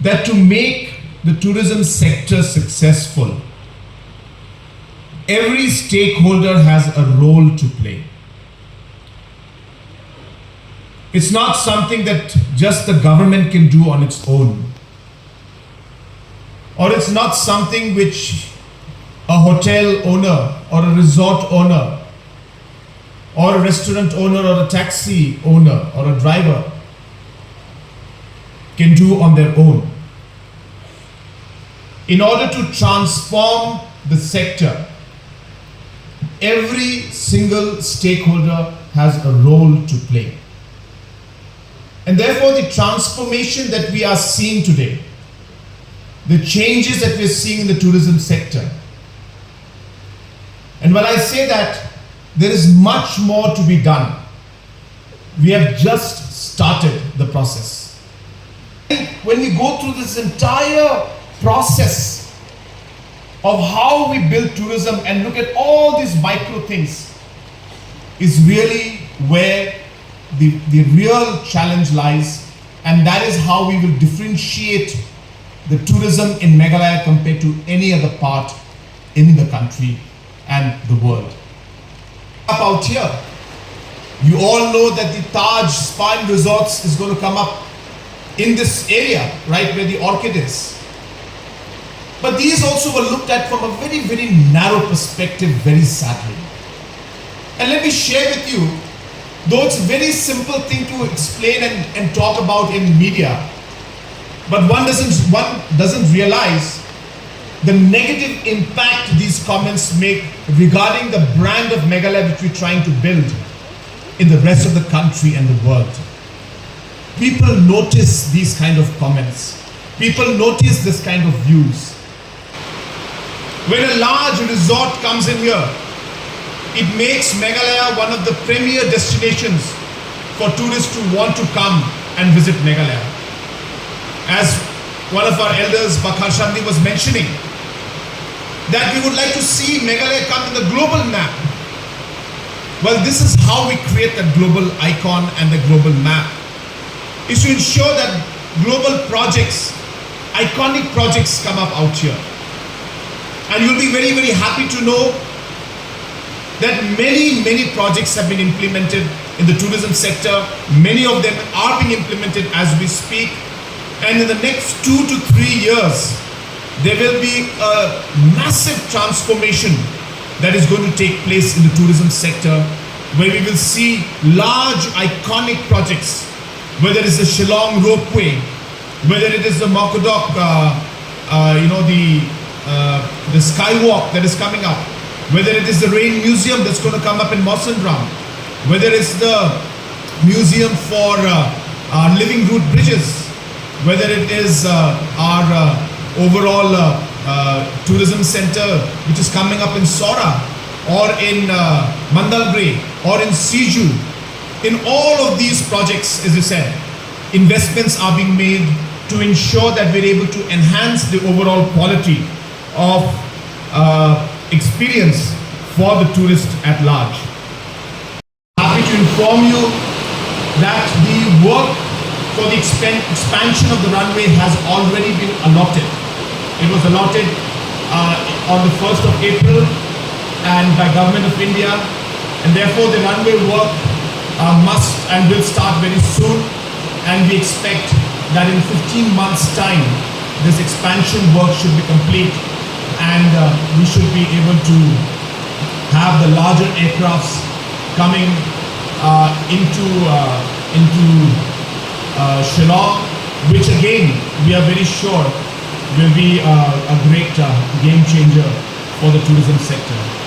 That to make the tourism sector successful, every stakeholder has a role to play. It's not something that just the government can do on its own, or it's not something which a hotel owner or a resort owner or a restaurant owner or a taxi owner or a driver can do on their own. In order to transform the sector, every single stakeholder has a role to play. And therefore the transformation that we are seeing today, the changes that we are seeing in the tourism sector, and when I say that, there is much more to be done. We have just started the process. When we go through this entire process of how we build tourism and look at all these micro things, is really where the real challenge lies, and that is how we will differentiate the tourism in Meghalaya compared to any other part in the country and the world. Up out here, you all know that the Taj Spa and Resorts is going to come up in this area, right where the orchid is. But these also were looked at from a very, very narrow perspective, very sadly. And let me share with you, though it's a very simple thing to explain and talk about in media, but one doesn't realize the negative impact these comments make regarding the brand of Meghalaya which we're trying to build in the rest of the country and the world. People notice these kind of comments. People notice this kind of views. When a large resort comes in here, it makes Meghalaya one of the premier destinations for tourists to want to come and visit Meghalaya. As one of our elders, Bakhar Shamdi, was mentioning, that we would like to see Meghalaya come to the global map. Well, this is how we create that global icon and the global map, is to ensure that global projects, iconic projects come up out here. And you'll be very, very happy to know that many, many projects have been implemented in the tourism sector. Many of them are being implemented as we speak. And in the next 2 to 3 years, there will be a massive transformation that is going to take place in the tourism sector, where we will see large iconic projects, whether it is the Shillong ropeway, whether it is the Mokkodok, the skywalk that is coming up, whether it is the Rain Museum that's going to come up in Mawsynram, whether it's the museum for living root bridges, whether it is our overall tourism center which is coming up in Sora or in Mandalbre or in Siju. In all of these projects, as I said, investments are being made to ensure that we're able to enhance the overall quality of experience for the tourist at large. Happy to inform you that the work for the expansion of the runway has already been allotted. It was allotted on the 1st of April and by Government of India, and therefore the runway work must and will start very soon, and we expect that in 15 months time this expansion work should be complete, and we should be able to have the larger aircrafts coming into Shillong, which again we are very sure will be a great game changer for the tourism sector.